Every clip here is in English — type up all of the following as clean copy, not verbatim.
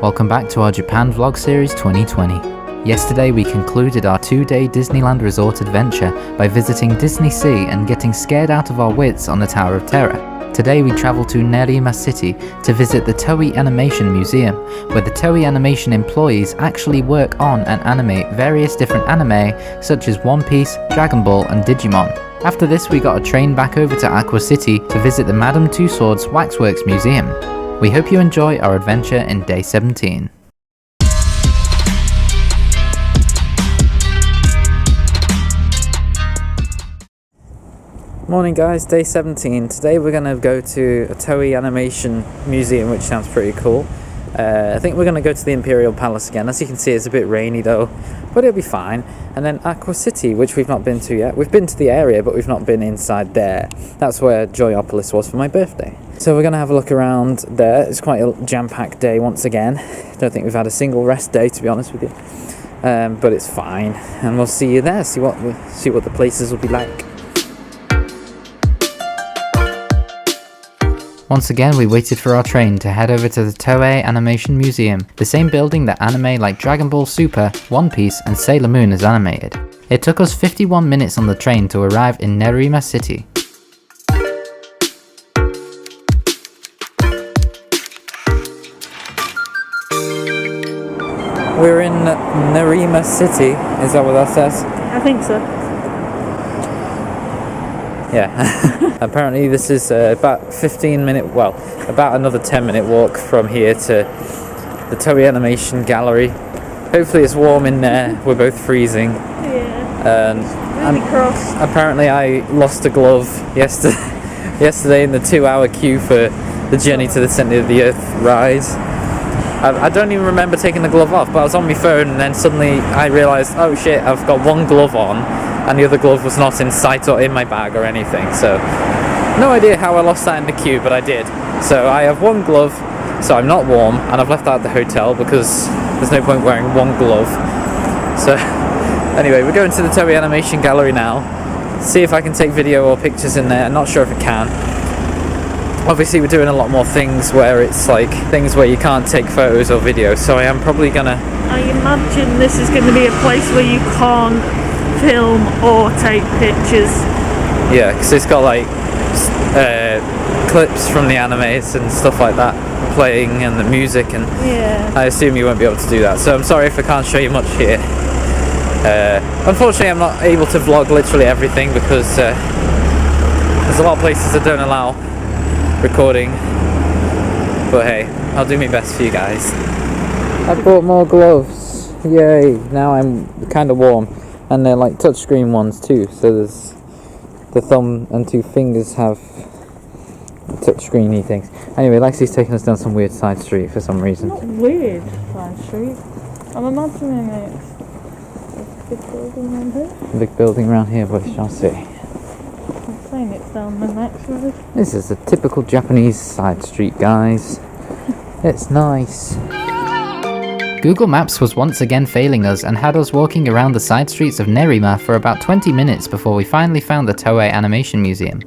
Welcome back to our Japan Vlog Series 2020. Yesterday we concluded our 2-day Disneyland Resort adventure by visiting Disney Sea and getting scared out of our wits on the Tower of Terror. Today we travel to Nerima City to visit the TOEI Animation Museum, where the TOEI Animation employees actually work on and animate various different anime such as One Piece, Dragon Ball and Digimon. After this we got a train back over to Aqua City to visit the Madame Tussauds Waxworks Museum. We hope you enjoy our adventure in day 17. Morning guys, day 17. Today we're going to go to a TOEI Animation Museum, which sounds pretty cool. I think we're going to go to the Imperial Palace again. As you can see, it's a bit rainy though, but it'll be fine. And then Aqua City, which we've not been to yet. We've been to the area, but we've not been inside there. That's where Joyopolis was for my birthday. So we're going to have a look around there. It's quite a jam-packed day once again. Don't think we've had a single rest day, to be honest with you. But it's fine. And we'll see you there, see what the places will be like. Once again, we waited for our train to head over to the TOEI Animation Museum, the same building that anime like Dragon Ball Super, One Piece and Sailor Moon is animated. It took us 51 minutes on the train to arrive in Nerima City. We're in Nerima City, is that what that says? I think so. Yeah, apparently this is about about another 10-minute walk from here to the TOEI Animation Gallery. Hopefully it's warm in there, we're both freezing. Yeah, really cross. Apparently I lost a glove yesterday in the 2-hour queue for the Journey to the Centre of the Earth ride. I don't even remember taking the glove off, but I was on my phone and then suddenly I realised, oh shit, I've got one glove on and the other glove was not in sight or in my bag or anything. So no idea how I lost that in the queue, but I did. So I have one glove, so I'm not warm, and I've left that at the hotel because there's no point wearing one glove. So anyway, we're going to the TOEI Animation Gallery now. See if I can take video or pictures in there. I'm not sure if I can. Obviously we're doing a lot more things where it's like things where you can't take photos or videos, so I am probably gonna... I imagine this is going to be a place where you can't film or take pictures. Yeah, because it's got like clips from the animes and stuff like that playing and the music, and yeah. I assume you won't be able to do that, so I'm sorry if I can't show you much here. Unfortunately I'm not able to vlog literally everything because there's a lot of places that don't allow recording, but hey, I'll do my best for you guys. I bought more gloves, yay! Now I'm kind of warm, and they're like touchscreen ones too, so there's the thumb and 2 fingers have touchscreeny things. Anyway, Lexi's taking us down some weird side street for some reason. Not weird side street. I'm imagining it's a big building around here. A big building around here, but we shall see. It's down the next road. This is a typical Japanese side street, guys. It's nice. Google Maps was once again failing us and had us walking around the side streets of Nerima for about 20 minutes before we finally found the TOEI Animation Museum.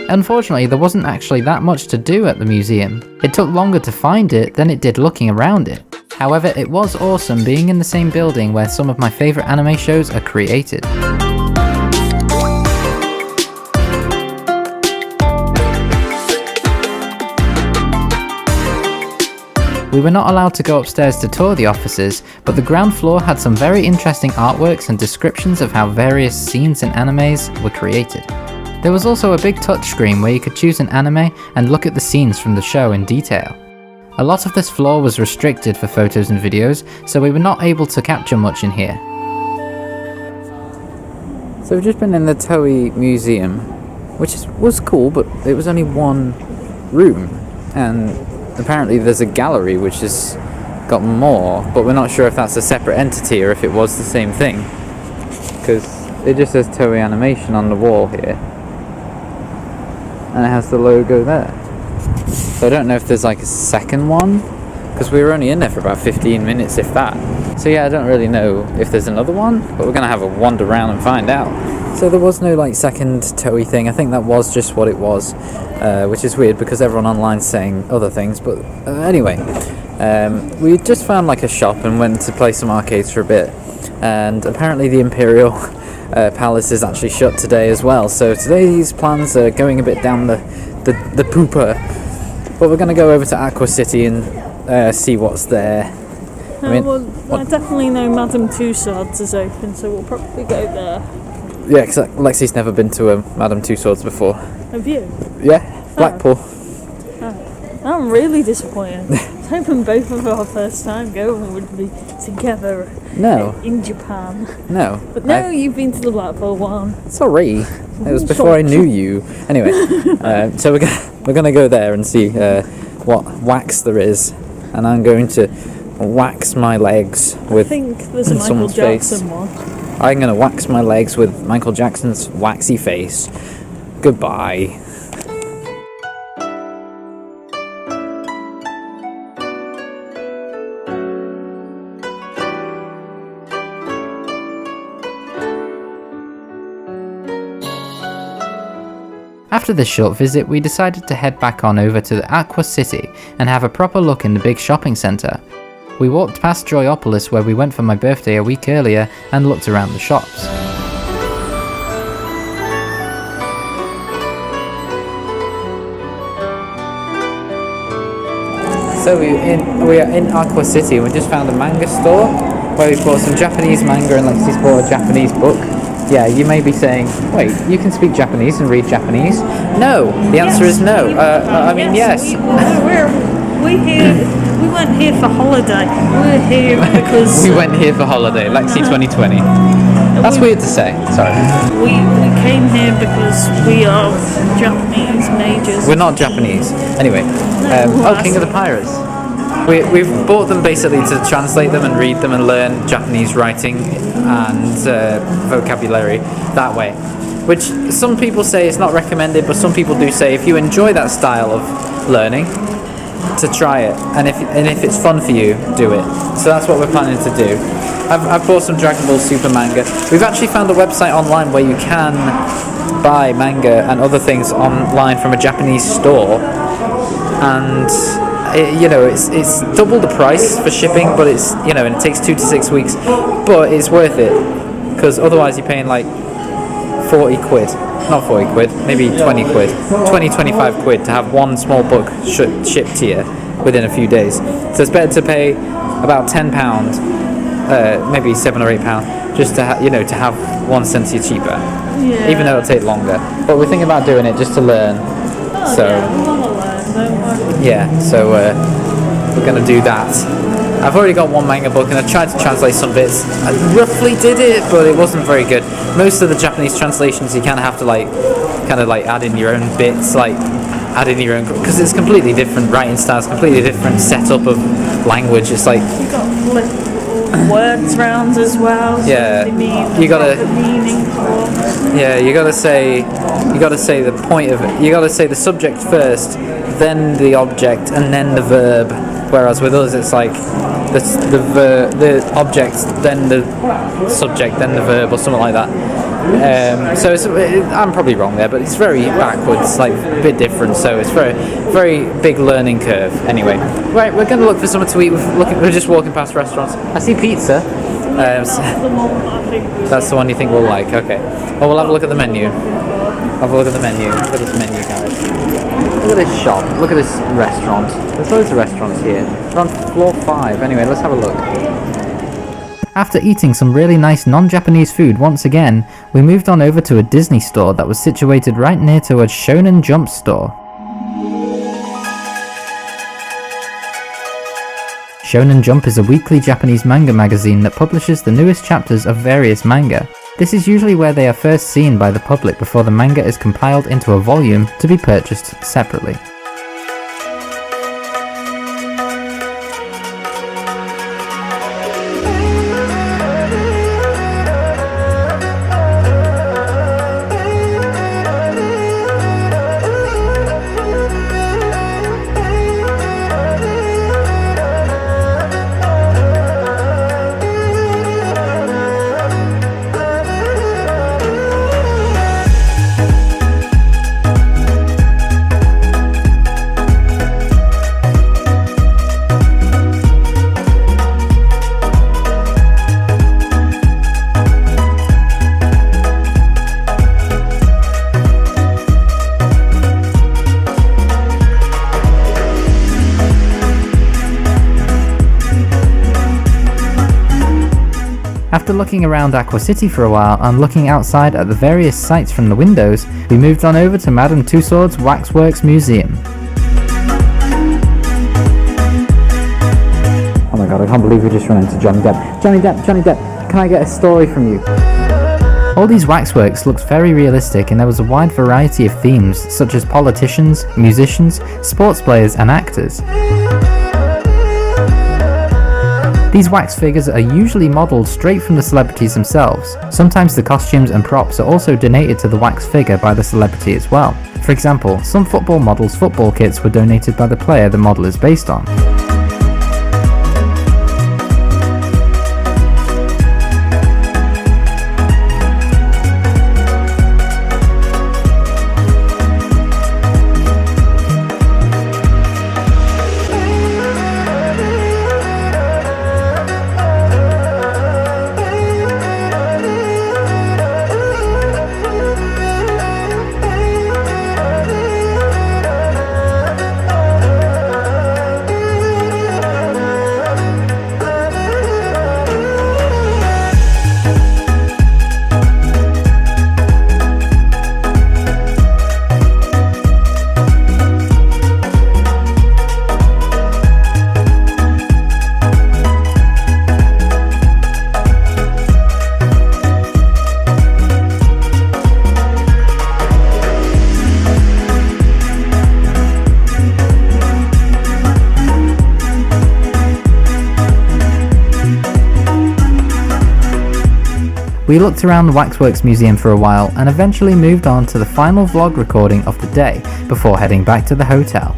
Unfortunately, there wasn't actually that much to do at the museum. It took longer to find it than it did looking around it. However, it was awesome being in the same building where some of my favourite anime shows are created. We were not allowed to go upstairs to tour the offices, but the ground floor had some very interesting artworks and descriptions of how various scenes and animes were created. There was also a big touchscreen where you could choose an anime and look at the scenes from the show in detail. A lot of this floor was restricted for photos and videos, so we were not able to capture much in here. So we've just been in the TOEI Museum, which was cool, but it was only one room, and apparently there's a gallery which has got more, but we're not sure if that's a separate entity or if it was the same thing, because it just says TOEI Animation on the wall here, and it has the logo there. So I don't know if there's like a second one, because we were only in there for about 15 minutes, if that. So yeah, I don't really know if there's another one, but we're going to have a wander around and find out. So there was no like second TOEI thing. I think that was just what it was, which is weird because everyone online's saying other things. But anyway, we just found like a shop and went to play some arcades for a bit. And apparently the Imperial Palace is actually shut today as well. So today's plans are going a bit down the pooper. But we're going to go over to Aqua City and see what's there. I definitely know Madame Tussauds is open, so we'll probably go there. Yeah, because Lexi's never been to a Madame Tussauds before. Have you? Yeah, Blackpool. I'm really disappointed. I was hoping both of our first time going would be together. No. In Japan. No. But no, you've been to the Blackpool one. Sorry. It was before I knew you. Anyway, so we're gonna go there and see what wax there is, and I'm going to wax my legs with I think there's a Michael Jackson one. I'm going to wax my legs with Michael Jackson's waxy face. Goodbye. After this short visit, we decided to head back on over to the Aqua City and have a proper look in the big shopping centre. We walked past Joyopolis where we went for my birthday a week earlier and looked around the shops. So we are in Aqua City and we just found a manga store where we bought some Japanese manga and Lexi's bought a Japanese book. Yeah, you may be saying, wait, you can speak Japanese and read Japanese? No, the answer is no. Yes. We weren't here for holiday. We're here because... we went here for holiday, Lexi 2020. That's weird to say, sorry. We came here because we are Japanese majors. We're not Japanese. Anyway, King of the Pirates. We've bought them basically to translate them and read them and learn Japanese writing and vocabulary that way. Which some people say is not recommended, but some people do say if you enjoy that style of learning, to try it, and if it's fun for you, do it. So that's what we're planning to do. I've bought some Dragon Ball Super manga. We've actually found a website online where you can buy manga and other things online from a Japanese store, and it's double the price for shipping, but it's and it takes 2 to 6 weeks, but it's worth it because otherwise you're paying like 40 quid. Not 40 quid, maybe 20 quid. 25 quid to have one small book shipped to you within a few days. So it's better to pay about £10, maybe £7 or £8, just to to have 1 cent cheaper. Yeah. Even though it'll take longer. But we're thinking about doing it just to learn. Oh, so yeah, we want to learn, don't we? Yeah, so we're going to do that. I've already got one manga book and I tried to translate some bits. I roughly did it, but it wasn't very good. Most of the Japanese translations you kind of have to add in your own bits, add in your own, because it's completely different writing styles, completely different setup of language. It's like you got little words rounds as well. So yeah, you gotta say the point of it. You gotta say the subject first, then the object, and then the verb. Whereas with us, it's like the object, then the subject, then the verb, or something like that. I'm probably wrong there, but it's very backwards, like a bit different. So it's very big learning curve. Anyway, right, we're going to look for something to eat. We're just walking past restaurants. I see pizza. That's the one you think we'll like. Okay. Well, we'll have a look at the menu. Have a look at the menu. Look at this menu, guys. Look at this shop. Look at this restaurant. There's loads of restaurants here. We're on floor 5. Anyway, let's have a look. After eating some really nice non-Japanese food once again, we moved on over to a Disney store that was situated right near to a Shonen Jump store. Shonen Jump is a weekly Japanese manga magazine that publishes the newest chapters of various manga. This is usually where they are first seen by the public before the manga is compiled into a volume to be purchased separately. After looking around Aqua City for a while and looking outside at the various sights from the windows, we moved on over to Madame Tussauds Waxworks Museum. Oh my god, I can't believe we just ran into Johnny Depp. Johnny Depp, can I get a story from you? All these waxworks looked very realistic, and there was a wide variety of themes such as politicians, musicians, sports players and actors. These wax figures are usually modelled straight from the celebrities themselves. Sometimes the costumes and props are also donated to the wax figure by the celebrity as well. For example, some football models' football kits were donated by the player the model is based on. We looked around the Waxworks Museum for a while and eventually moved on to the final vlog recording of the day before heading back to the hotel.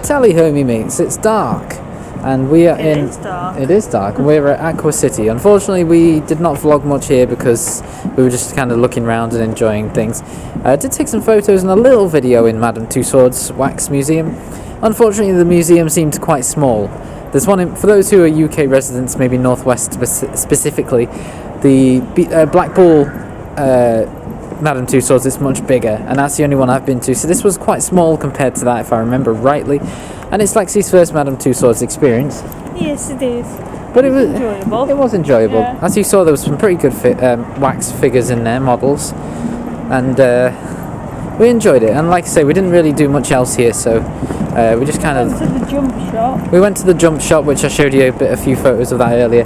Tally homie mates, it's dark and we are It is dark and we're at Aqua City. Unfortunately we did not vlog much here because we were just kind of looking around and enjoying things. I did take some photos and a little video in Madame Tussauds Wax Museum. Unfortunately the museum seemed quite small. There's one for those who are UK residents, maybe Northwest specifically, the Blackpool Madame Tussauds is much bigger, and that's the only one I've been to, so this was quite small compared to that if I remember rightly, and it's Lexi's first Madame Tussauds experience. Yes, it is. But it was enjoyable. It was enjoyable. Yeah. As you saw, there was some pretty good wax figures in there, models, and we enjoyed it. And like I say, we didn't really do much else here, so we just kind of went to the jump shop. We went to the jump shop, which I showed you a few photos of that earlier.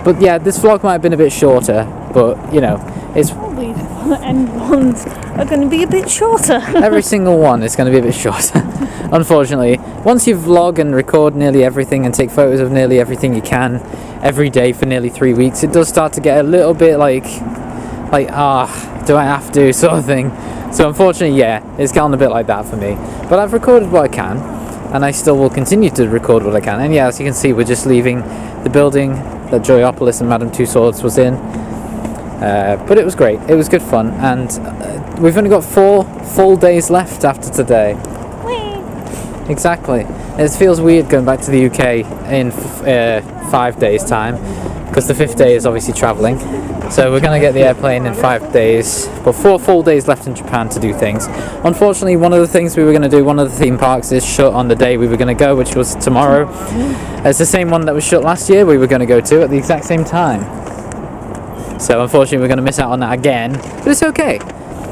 But yeah, this vlog might have been a bit shorter, but you know, it's probably the end ones are going to be a bit shorter. Every single one is going to be a bit shorter. Unfortunately, once you vlog and record nearly everything and take photos of nearly everything you can every day for nearly 3 weeks, it does start to get a little bit like do I have to sort of thing. So unfortunately, yeah, it's gotten a bit like that for me. But I've recorded what I can, and I still will continue to record what I can. And yeah, as you can see, we're just leaving the building that Joyopolis and Madame Tussauds was in. But it was great. It was good fun, and we've only got 4 full days left after today. Whee! Exactly. It feels weird going back to the UK in 5 days' time, because the 5th day is obviously travelling. So we're going to get the airplane in 5 days, but 4 full days left in Japan to do things. Unfortunately, one of the things we were going to do, one of the theme parks is shut on the day we were going to go, which was tomorrow. It's the same one that was shut last year we were going to go to at the exact same time. So unfortunately we're going to miss out on that again, but it's okay,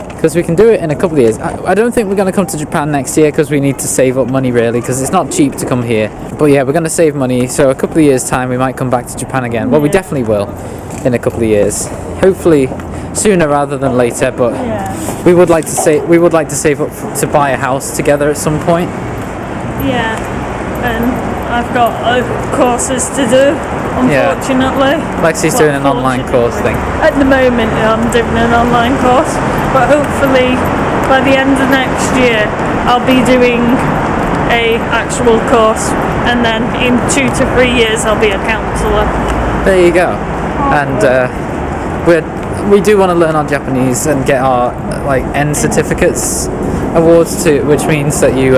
because we can do it in a couple of years. I don't think we're going to come to Japan next year, because we need to save up money really, because it's not cheap to come here. But yeah, we're going to save money, so a couple of years time we might come back to Japan again. Well, we definitely will in a couple of years, hopefully sooner rather than later, but we would like to save up to buy a house together at some point. Yeah, and I've got courses to do, unfortunately. Lexi's doing an online course thing. At the moment I'm doing an online course, but hopefully by the end of next year I'll be doing a actual course, and then in 2 to 3 years I'll be a counsellor. There you go. And we do want to learn our Japanese and get our N certificates awards too, which means that you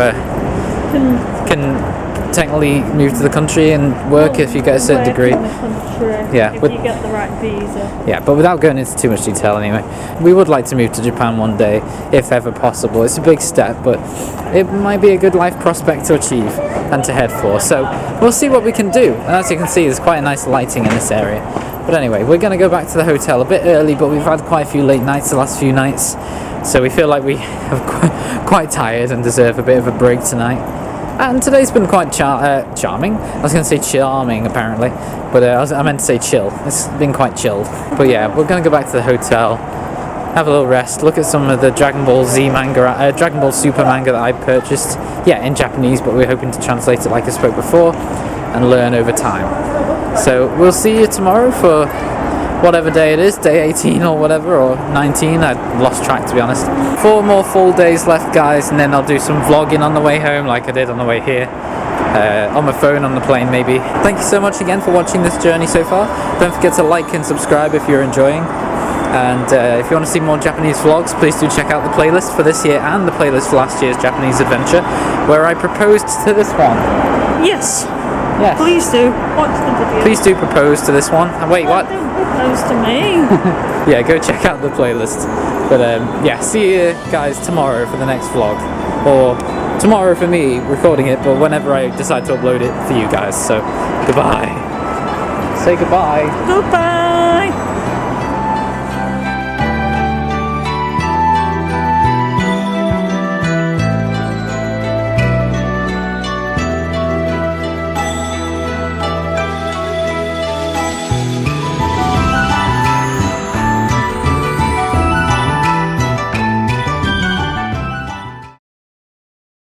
can technically move to the country and work if you get a certain Work degree. in the country, Yeah, if with- you get the right visa. Yeah, but without going into too much detail anyway, we would like to move to Japan one day, if ever possible. It's a big step, but it might be a good life prospect to achieve and to head for. So we'll see what we can do. And as you can see, there's quite a nice lighting in this area. But anyway, we're going to go back to the hotel a bit early, but we've had quite a few late nights the last few nights. So we feel like we have quite tired and deserve a bit of a break tonight. And today's been quite charming. I was going to say charming, apparently, but I meant to say chill. It's been quite chilled. But yeah, we're going to go back to the hotel, have a little rest, look at some of the Dragon Ball Z manga, Dragon Ball Super manga that I purchased. Yeah, in Japanese, but we're hoping to translate it like I spoke before and learn over time. So we'll see you tomorrow for whatever day it is, day 18 or whatever, or 19, I lost track to be honest. 4 more full days left, guys, and then I'll do some vlogging on the way home like I did on the way here. On my phone, on the plane maybe. Thank you so much again for watching this journey so far. Don't forget to like and subscribe if you're enjoying. And if you want to see more Japanese vlogs, please do check out the playlist for this year and the playlist for last year's Japanese adventure, where I proposed to this one. Yes, Yes. please do. Watch the video. Please do propose to this one. Wait, what? Don't propose to me. Yeah, go check out the playlist. But yeah, see you guys tomorrow for the next vlog. Or tomorrow for me recording it, but whenever I decide to upload it for you guys. So, goodbye. Say goodbye. Goodbye.